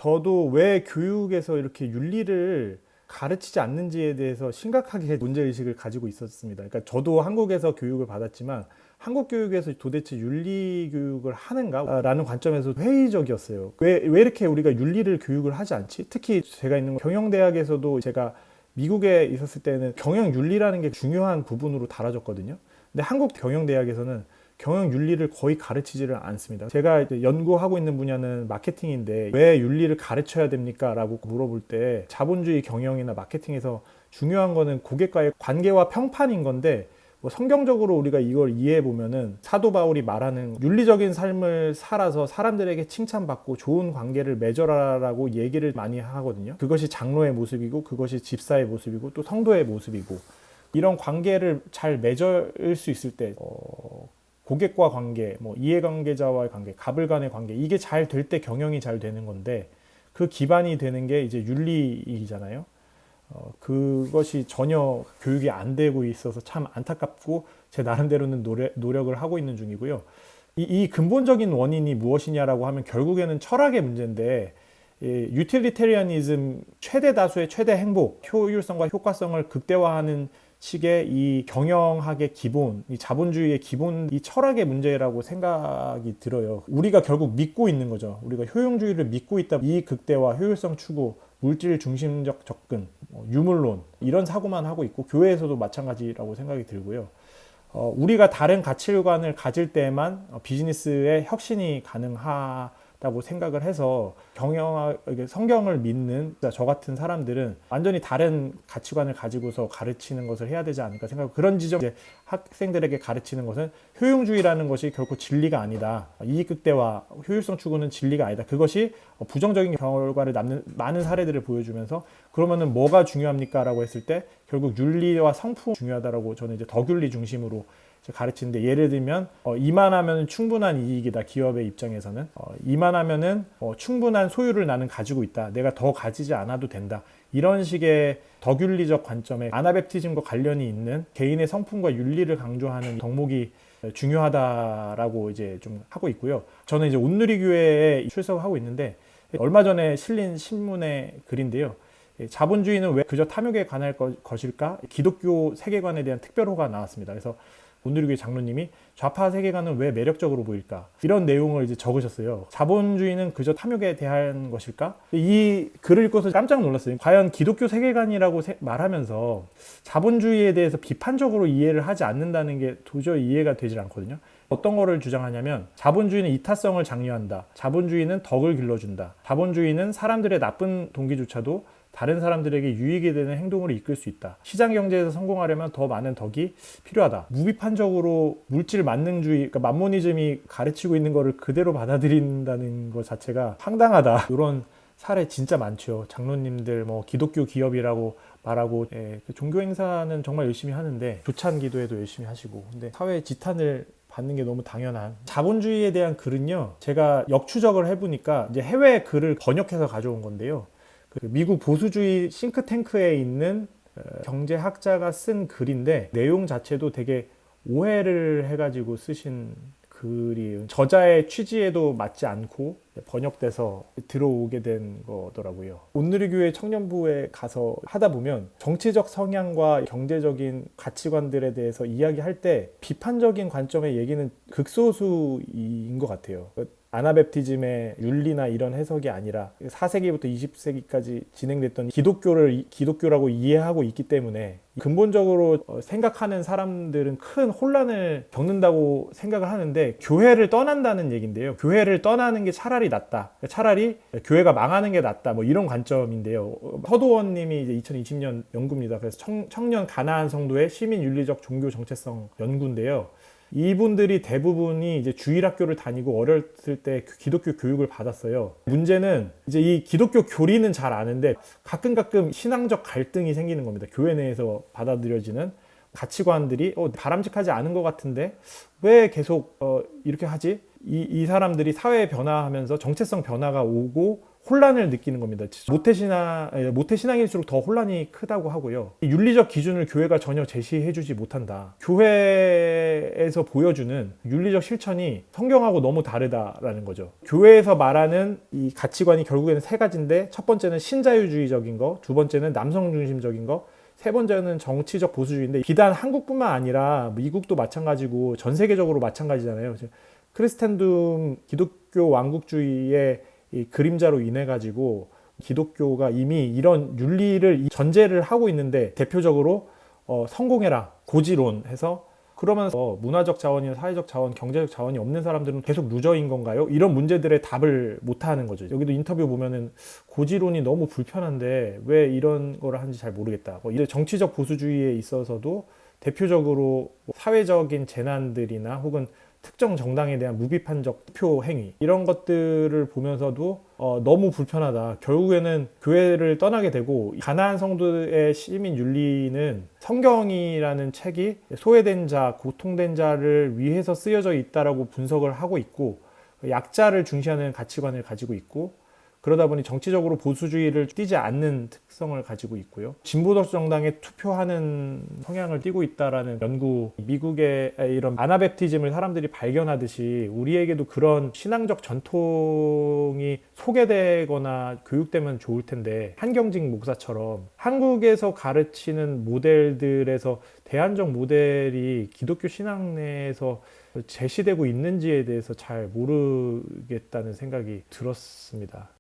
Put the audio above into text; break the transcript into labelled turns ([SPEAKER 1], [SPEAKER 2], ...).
[SPEAKER 1] 저도 왜 교육에서 이렇게 윤리를 가르치지 않는지에 대해서 심각하게 문제의식을 가지고 있었습니다. 그러니까 저도 한국에서 교육을 받았지만 한국 교육에서 도대체 윤리 교육을 하는가라는 관점에서 회의적이었어요. 왜 이렇게 우리가 윤리를 교육을 하지 않지? 특히 제가 있는 경영대학에서도 제가 미국에 있었을 때는 경영윤리라는 게 중요한 부분으로 다뤄졌거든요. 근데 한국 경영대학에서는 경영윤리를 거의 가르치지를 않습니다. 제가 이제 연구하고 있는 분야는 마케팅인데 왜 윤리를 가르쳐야 됩니까? 라고 물어볼 때 자본주의 경영이나 마케팅에서 중요한 거는 고객과의 관계와 평판인 건데 뭐 성경적으로 우리가 이걸 이해해 보면은 사도 바울이 말하는 윤리적인 삶을 살아서 사람들에게 칭찬받고 좋은 관계를 맺어라라고 얘기를 많이 하거든요. 그것이 장로의 모습이고 그것이 집사의 모습이고 또 성도의 모습이고 이런 관계를 잘 맺을 수 있을 때 고객과 관계, 뭐 이해관계자와의 관계, 갑을 간의 관계 이게 잘 될 때 경영이 잘 되는 건데 그 기반이 되는 게 이제 윤리이잖아요. 그것이 전혀 교육이 안 되고 있어서 참 안타깝고 제 나름대로는 노력을 하고 있는 중이고요. 이 근본적인 원인이 무엇이냐라고 하면 결국에는 철학의 문제인데 유틸리테리아니즘 최대 다수의 최대 행복, 효율성과 효과성을 극대화하는 식의 이 경영학의 기본, 이 자본주의의 기본, 이 철학의 문제라고 생각이 들어요. 우리가 결국 믿고 있는 거죠. 우리가 효용주의를 믿고 있다. 이 극대화, 효율성 추구, 물질 중심적 접근, 유물론 이런 사고만 하고 있고 교회에서도 마찬가지라고 생각이 들고요. 우리가 다른 가치관을 가질 때만 비즈니스의 혁신이 가능하다고 생각을 해서 성경을 믿는 저 같은 사람들은 완전히 다른 가치관을 가지고서 가르치는 것을 해야 되지 않을까 생각하고 그런 지점 이제 학생들에게 가르치는 것은 효용주의라는 것이 결코 진리가 아니다. 이익극대화, 효율성 추구는 진리가 아니다. 그것이 부정적인 결과를 낳는 많은 사례들을 보여주면서 그러면은 뭐가 중요합니까? 라고 했을 때 결국 윤리와 성품이 중요하다라고 저는 이제 덕윤리 중심으로 가르치는데 예를 들면 이만하면 충분한 이익이다. 기업의 입장에서는 이만하면은 충분한 소유를 나는 가지고 있다. 내가 더 가지지 않아도 된다. 이런 식의 덕윤리적 관점에 아나베프티즘과 관련이 있는 개인의 성품과 윤리를 강조하는 덕목이 중요하다라고 이제 좀 하고 있고요. 저는 이제 온누리교회에 출석하고 있는데 얼마 전에 실린 신문의 글인데요. 자본주의는 왜 그저 탐욕에 관할 것일까? 기독교 세계관에 대한 특별호가 나왔습니다. 그래서 온누리교회 장로님이 좌파 세계관은 왜 매력적으로 보일까? 이런 내용을 이제 적으셨어요. 자본주의는 그저 탐욕에 대한 것일까? 이 글을 읽고서 깜짝 놀랐어요. 과연 기독교 세계관이라고 말하면서 자본주의에 대해서 비판적으로 이해를 하지 않는다는 게 도저히 이해가 되질 않거든요. 어떤 거를 주장하냐면 자본주의는 이타성을 장려한다. 자본주의는 덕을 길러준다. 자본주의는 사람들의 나쁜 동기조차도 다른 사람들에게 유익이 되는 행동으로 이끌 수 있다. 시장 경제에서 성공하려면 더 많은 덕이 필요하다. 무비판적으로 물질 만능주의, 그러니까 만모니즘이 가르치고 있는 거를 그대로 받아들인다는 것 자체가 황당하다. 이런 사례 진짜 많죠. 장로님들 뭐 기독교 기업이라고 말하고 종교 행사는 정말 열심히 하는데 조찬 기도회도 열심히 하시고 근데 사회 지탄을 받는 게 너무 당연한 자본주의에 대한 글은요. 제가 역추적을 해보니까 이제 해외 글을 번역해서 가져온 건데요. 미국 보수주의 싱크탱크에 있는 경제학자가 쓴 글인데 내용 자체도 되게 오해를 해가지고 쓰신 글이에요. 저자의 취지에도 맞지 않고 번역돼서 들어오게 된 거더라고요. 온누리교회 청년부에 가서 하다 보면 정치적 성향과 경제적인 가치관들에 대해서 이야기할 때 비판적인 관점의 얘기는 극소수인 것 같아요. 아나베프티즘의 윤리나 이런 해석이 아니라 4세기부터 20세기까지 진행됐던 기독교를 기독교라고 이해하고 있기 때문에 근본적으로 생각하는 사람들은 큰 혼란을 겪는다고 생각을 하는데 교회를 떠난다는 얘기인데요. 교회를 떠나는 게 차라리 낫다. 차라리 교회가 망하는 게 낫다. 뭐 이런 관점인데요. 허도원 님이 이제 2020년 연구입니다. 그래서 청년 가나안 성도의 시민 윤리적 종교 정체성 연구인데요. 이분들이 대부분이 이제 주일학교를 다니고 어렸을 때 기독교 교육을 받았어요. 문제는 이제 이 기독교 교리는 잘 아는데 가끔 신앙적 갈등이 생기는 겁니다. 교회 내에서 받아들여지는 가치관들이 바람직하지 않은 것 같은데 왜 계속 이렇게 하지? 이 사람들이 사회 변화하면서 정체성 변화가 오고 혼란을 느끼는 겁니다. 모태신앙일수록 더 혼란이 크다고 하고요. 윤리적 기준을 교회가 전혀 제시해주지 못한다. 교회에서 보여주는 윤리적 실천이 성경하고 너무 다르다라는 거죠. 교회에서 말하는 이 가치관이 결국에는 세 가지인데, 첫 번째는 신자유주의적인 거, 두 번째는 남성 중심적인 거, 세 번째는 정치적 보수주의인데, 비단 한국뿐만 아니라 미국도 마찬가지고 전 세계적으로 마찬가지잖아요. 크리스텐둠 기독교 왕국주의의 이 그림자로 인해 가지고 기독교가 이미 이런 윤리를 전제를 하고 있는데, 대표적으로 성공해라 고지론해서, 그러면서 문화적 자원이나 사회적 자원, 경제적 자원이 없는 사람들은 계속 루저인 건가요? 이런 문제들의 답을 못 하는 거죠. 여기도 인터뷰 보면은 고지론이 너무 불편한데 왜 이런 거를 하는지 잘 모르겠다. 이제 정치적 보수주의에 있어서도 대표적으로 사회적인 재난들이나 혹은 특정 정당에 대한 무비판적 투표 행위, 이런 것들을 보면서도 너무 불편하다. 결국에는 교회를 떠나게 되고, 가나안 성도의 시민 윤리는 성경이라는 책이 소외된 자, 고통된 자를 위해서 쓰여져 있다라고 분석을 하고 있고, 약자를 중시하는 가치관을 가지고 있고, 그러다 보니 정치적으로 보수주의를 띠지 않는 특성을 가지고 있고요. 진보적 정당에 투표하는 성향을 띠고 있다라는 연구, 미국의 이런 아나베프티즘을 사람들이 발견하듯이 우리에게도 그런 신앙적 전통이 소개되거나 교육되면 좋을 텐데, 한경직 목사처럼 한국에서 가르치는 모델들에서 대안적 모델이 기독교 신앙 내에서 제시되고 있는지에 대해서 잘 모르겠다는 생각이 들었습니다.